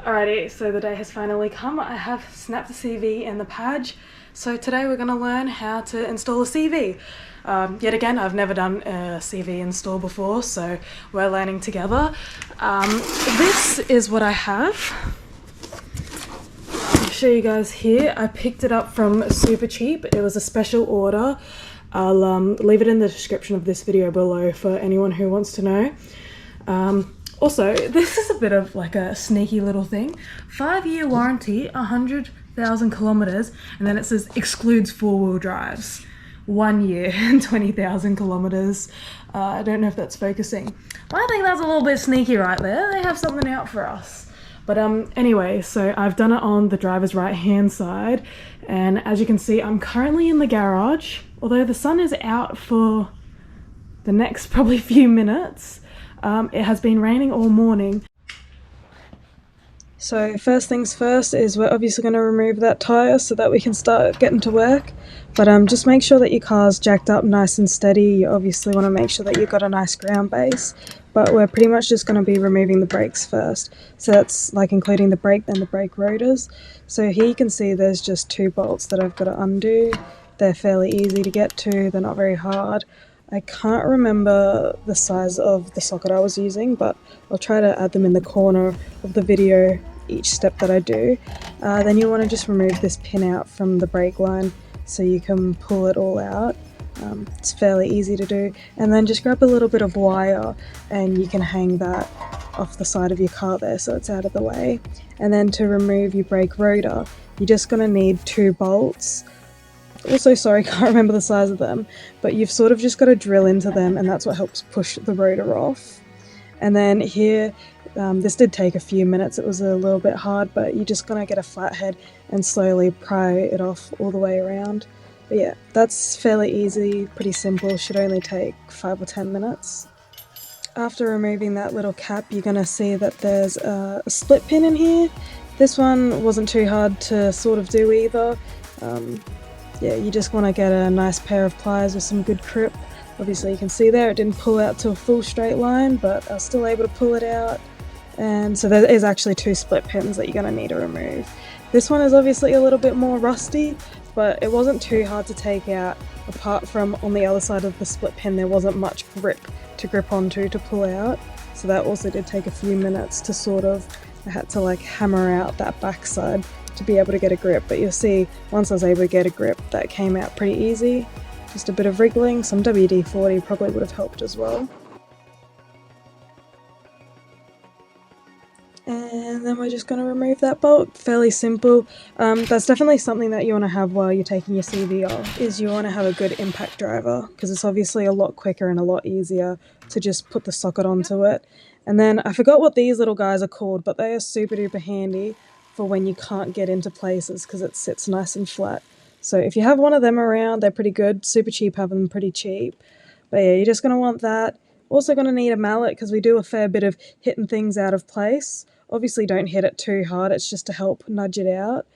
Alrighty, so the day has finally come. I have snapped the CV and the Paj. So today we're going to learn how to install a CV. Yet again, I've never done a CV install before, so we're learning together. This is what I have. I'll show you guys here. I picked it up from Supercheap. It was a special order. I'll leave it in the description of this video below for anyone who wants to know. Also, this is a bit of like a sneaky little thing. 5-year warranty, 100,000 kilometers, and then it says excludes 4-wheel drives. 1 year and 20,000 kilometers. I don't know if that's focusing. I think that's a little bit sneaky right there. They have something out for us. But anyway, so I've done it on the driver's right hand side, and as you can see, I'm currently in the garage. Although the sun is out for the next probably few minutes. It has been raining all morning. So first things first is we're obviously going to remove that tyre so that we can start getting to work. But just make sure that your car's jacked up nice and steady. You obviously want to make sure that you've got a nice ground base. But we're pretty much just going to be removing the brakes first. So that's like including the brake and the brake rotors. So here you can see there's just 2 bolts that I've got to undo. They're fairly easy to get to, they're not very hard. I can't remember the size of the socket I was using, but I'll try to add them in the corner of the video each step that I do. Then you want to just remove this pin out from the brake line so you can pull it all out. It's fairly easy to do. And then just grab a little bit of wire and you can hang that off the side of your car there so it's out of the way. And then to remove your brake rotor, you're just going to need 2 bolts. Also, sorry, can't remember the size of them, but you've sort of just got to drill into them, and that's what helps push the rotor off. And then here, this did take a few minutes, it was a little bit hard, but you're just going to get a flathead and slowly pry it off all the way around. But yeah, that's fairly easy, pretty simple, should only take 5 or 10 minutes. After removing that little cap, you're going to see that there's a split pin in here. This one wasn't too hard to sort of do either. Yeah, you just want to get a nice pair of pliers with some good grip. Obviously you can see there it didn't pull out to a full straight line, but I was still able to pull it out. And so there is actually 2 split pins that you're going to need to remove. This one is obviously a little bit more rusty, but it wasn't too hard to take out, apart from on the other side of the split pin there wasn't much grip to grip onto to pull out. So that also did take a few minutes to sort of, I had to like hammer out that back side to be able to get a grip, but you'll see once I was able to get a grip that came out pretty easy. Just a bit of wriggling, some WD-40 probably would have helped as well. And then we're just going to remove that bolt. Fairly simple. That's definitely something that you want to have while you're taking your CV off, is you want to have a good impact driver, because it's obviously a lot quicker and a lot easier to just put the socket onto it. And then I forgot what these little guys are called, but they are super duper handy for when you can't get into places because it sits nice and flat. So if you have one of them around, they're pretty good. Supercheap have them pretty cheap. But yeah, you're just going to want that. Also going to need a mallet because we do a fair bit of hitting things out of place. Obviously don't hit it too hard, it's just to help nudge it out.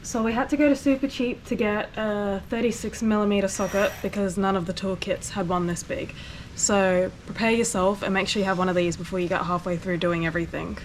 So we had to go to Supercheap to get a 36mm socket because none of the toolkits had one this big. So prepare yourself and make sure you have one of these before you get halfway through doing everything.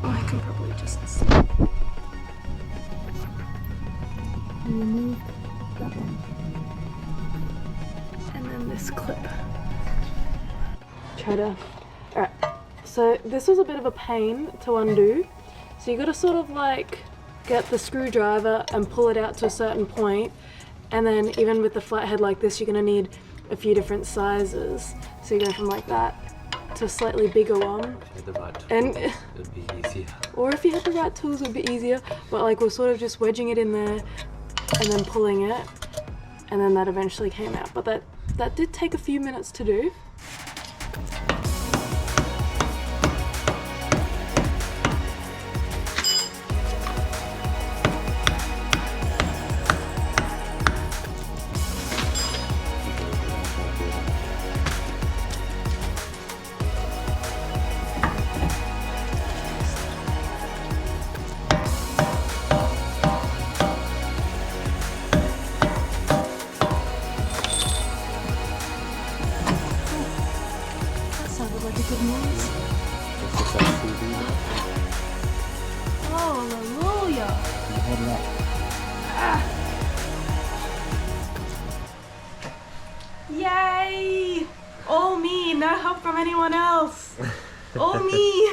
I can probably just remove that one. And then this clip. Alright, so this was a bit of a pain to undo. So you gotta sort of like get the screwdriver and pull it out to a certain point, and then even with the flathead like this, you're gonna need a few different sizes. So you go from like that to a slightly bigger one. With the right tools, And it would be easier. Or if you had the right tools, it would be easier. But like we're sort of just wedging it in there and then pulling it, and then that eventually came out. But that did take a few minutes to do. Sounded like a good noise. Hallelujah! Yay! All me, no help from anyone else. All me.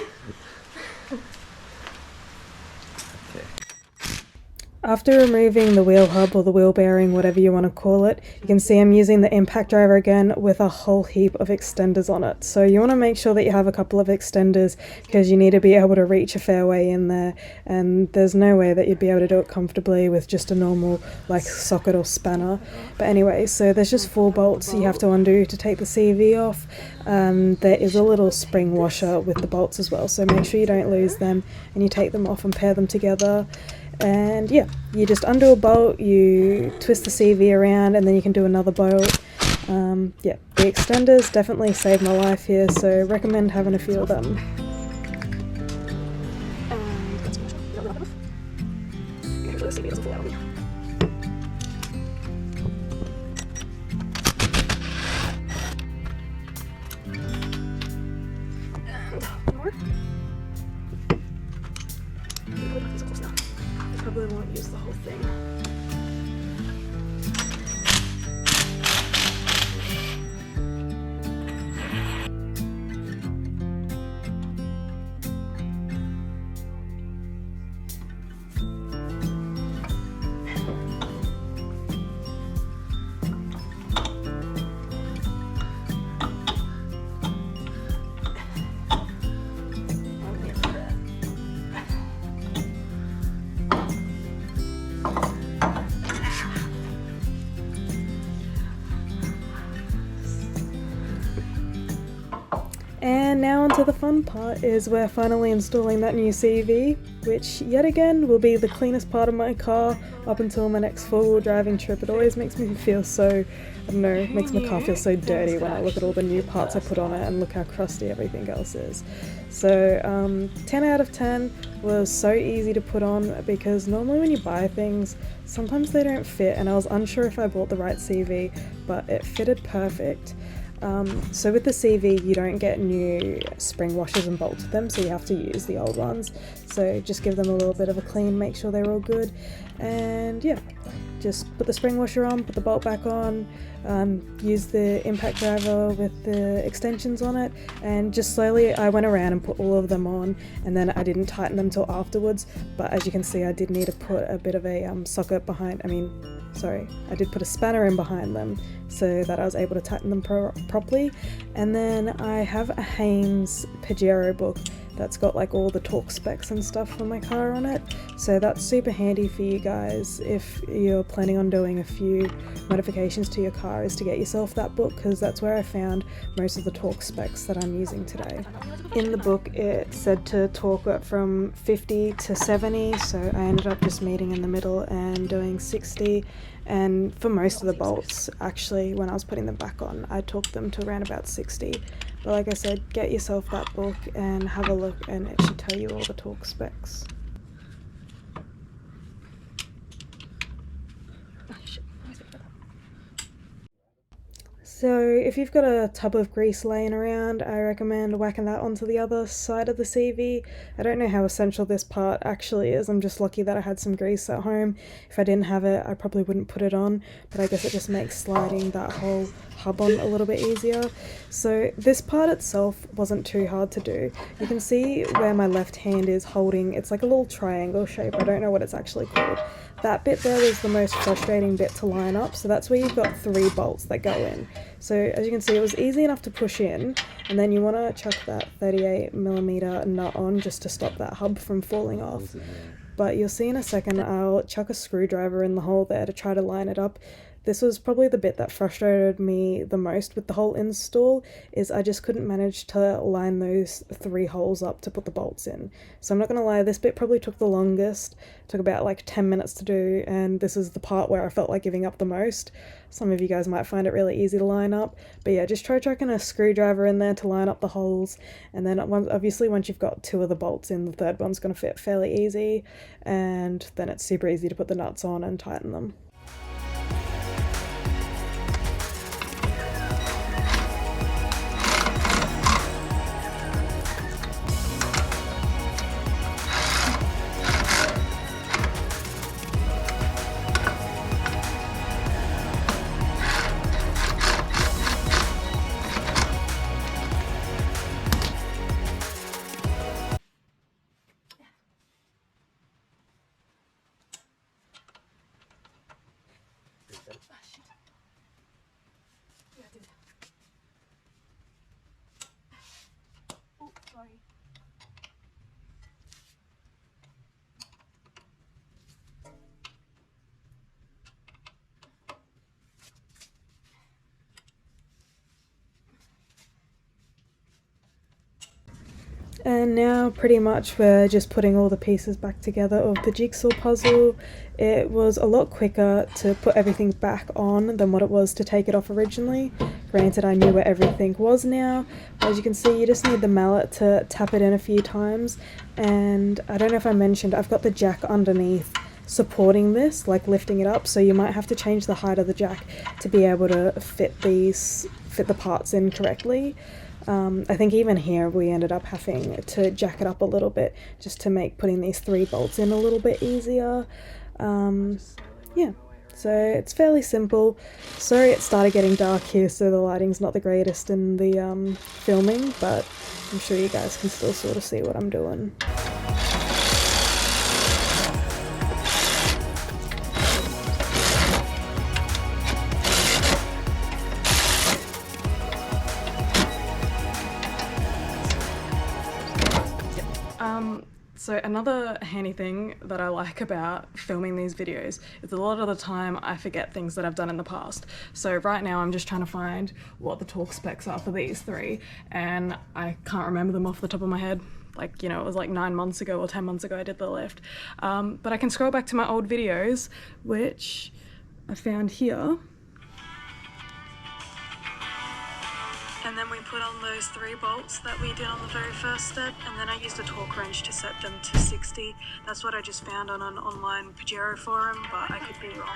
After removing the wheel hub or the wheel bearing, whatever you want to call it, you can see I'm using the impact driver again with a whole heap of extenders on it. So you want to make sure that you have a couple of extenders because you need to be able to reach a fair way in there, and there's no way that you'd be able to do it comfortably with just a normal like socket or spanner. But anyway, so there's just 4 bolts you have to undo to take the CV off. There is a little spring washer with the bolts as well, so make sure you don't lose them and you take them off and pair them together. And yeah, you just undo a bolt, you twist the CV around, and then you can do another bolt. Yeah, the extenders definitely saved my life here, so recommend having a few of them. Probably won't use the whole thing. And now onto the fun part, is we're finally installing that new CV, which yet again will be the cleanest part of my car up until my next 4-wheel driving trip. It always makes me feel so, I don't know, it makes my car feel so dirty when I look at all the new parts I put on it and look how crusty everything else is. So 10 out of 10 was so easy to put on, because normally when you buy things, sometimes they don't fit, and I was unsure if I bought the right CV, but it fitted perfect. So with the CV, you don't get new spring washers and bolts with them, so you have to use the old ones. So just give them a little bit of a clean, make sure they're all good, and yeah, just put the spring washer on, put the bolt back on, use the impact driver with the extensions on it, and just slowly I went around and put all of them on, and then I didn't tighten them till afterwards. But as you can see, I did need to put a bit of a socket behind, I did put a spanner in behind them so that I was able to tighten them properly. And then I have a Haynes Pajero book that's got like all the torque specs and stuff for my car on it, so that's super handy for you guys if you're planning on doing a few modifications to your car, is to get yourself that book, because that's where I found most of the torque specs that I'm using today. In the book it said to torque it from 50 to 70, so I ended up just meeting in the middle and doing 60. And for most of the bolts, actually, when I was putting them back on, I torqued them to around about 60. But like I said, get yourself that book and have a look, and it should tell you all the torque specs. So if you've got a tub of grease laying around, I recommend whacking that onto the other side of the CV. I don't know how essential this part actually is. I'm just lucky that I had some grease at home. If I didn't have it, I probably wouldn't put it on, but I guess it just makes sliding that whole hub on a little bit easier. So this part itself wasn't too hard to do. You can see where my left hand is holding, it's like a little triangle shape. I don't know what it's actually called. That bit there was the most frustrating bit to line up, so that's where you've got 3 bolts that go in. So as you can see, it was easy enough to push in, and then you want to chuck that 38mm nut on just to stop that hub from falling off. But you'll see in a second I'll chuck a screwdriver in the hole there to try to line it up. This was probably the bit that frustrated me the most with the whole install, is I just couldn't manage to line those 3 holes up to put the bolts in. So I'm not gonna lie, this bit probably took the longest. It took about like 10 minutes to do, and this is the part where I felt like giving up the most. Some of you guys might find it really easy to line up, but yeah, just try chucking a screwdriver in there to line up the holes, and then obviously once you've got 2 of the bolts in, the third one's gonna fit fairly easy, and then it's super easy to put the nuts on and tighten them. And now pretty much we're just putting all the pieces back together of the jigsaw puzzle. It was a lot quicker to put everything back on than what it was to take it off originally. Granted, I knew where everything was now. As you can see, you just need the mallet to tap it in a few times. And I don't know if I mentioned, I've got the jack underneath supporting this, like lifting it up, so you might have to change the height of the jack to be able to fit the parts in correctly. I think even here we ended up having to jack it up a little bit just to make putting these 3 bolts in a little bit easier. Yeah, so it's fairly simple. Sorry it started getting dark here, so the lighting's not the greatest in the filming, but I'm sure you guys can still sort of see what I'm doing. So another handy thing that I like about filming these videos is a lot of the time I forget things that I've done in the past. So right now I'm just trying to find what the torque specs are for these 3, and I can't remember them off the top of my head. Like, you know, it was like 9 months ago or 10 months ago I did the lift. But I can scroll back to my old videos, which I found here. And then we put on those 3 bolts that we did on the very first step, and then I used a torque wrench to set them to 60. That's what I just found on an online Pajero forum, but I could be wrong.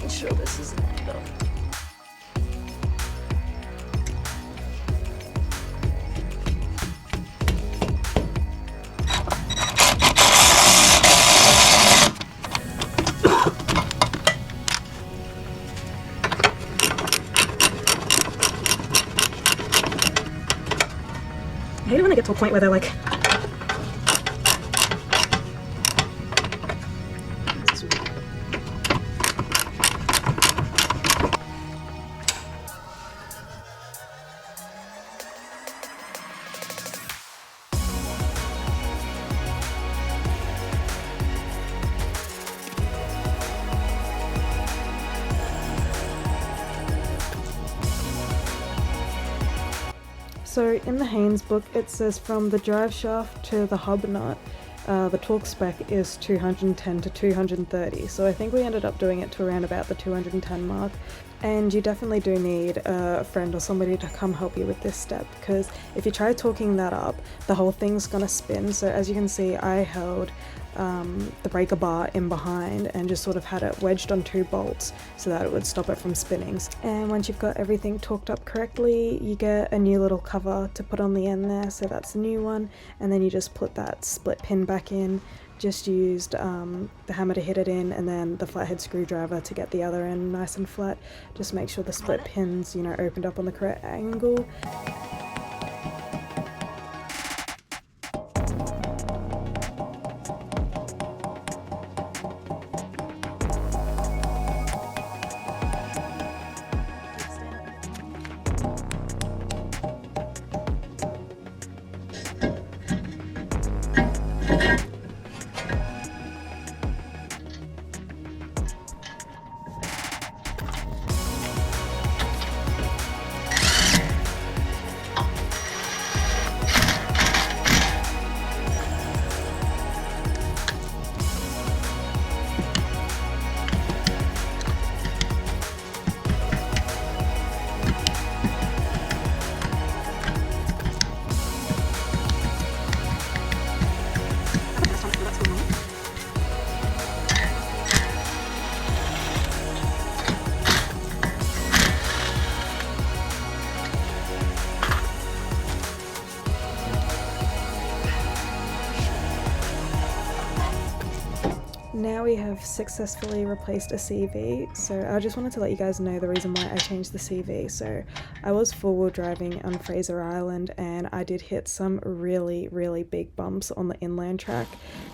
Sure this is lined up. I hate it when they get to a point where they're like, So in the Haynes book it says from the drive shaft to the hub nut, the torque spec is 210 to 230, so I think we ended up doing it to around about the 210 mark. And you definitely do need a friend or somebody to come help you with this step, because if you try torquing that up, the whole thing's gonna spin. So as you can see, I held the breaker bar in behind and just sort of had it wedged on 2 bolts so that it would stop it from spinning. And once you've got everything torqued up correctly, you get a new little cover to put on the end there, so that's a new one, and then you just put that split pin back in. Just used the hammer to hit it in, and then the flathead screwdriver to get the other end nice and flat. Just make sure the split pins, opened up on the correct angle. Now we have successfully replaced a CV, so I just wanted to let you guys know the reason why I changed the CV. So I was four-wheel driving on Fraser Island, and I did hit some really big bumps on the inland track,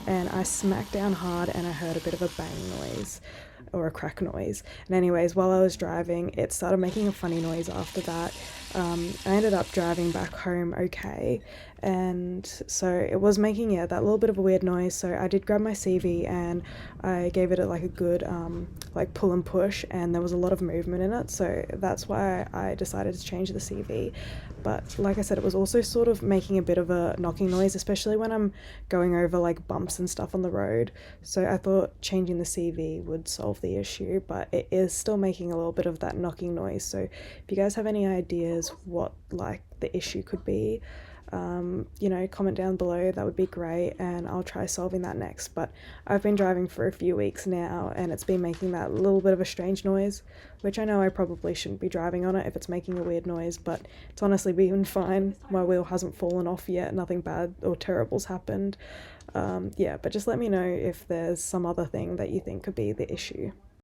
and I smacked down hard and I heard a bit of a bang noise or a crack noise. And anyways, while I was driving, it started making a funny noise after that. I ended up driving back home okay, and so it was making that little bit of a weird noise. So I did grab my CV and I gave it a good like pull and push, and there was a lot of movement in it, so that's why I decided to change the CV. But like I said, it was also sort of making a bit of a knocking noise, especially when I'm going over like bumps and stuff on the road. So I thought changing the CV would solve the issue, but it is still making a little bit of that knocking noise. So if you guys have any ideas what like the issue could be, comment down below, that would be great, and I'll try solving that next. But I've been driving for a few weeks now and it's been making that little bit of a strange noise, which I know I probably shouldn't be driving on it if it's making a weird noise, but it's honestly been fine. My wheel hasn't fallen off yet, nothing bad or terrible's happened. But just let me know if there's some other thing that you think could be the issue.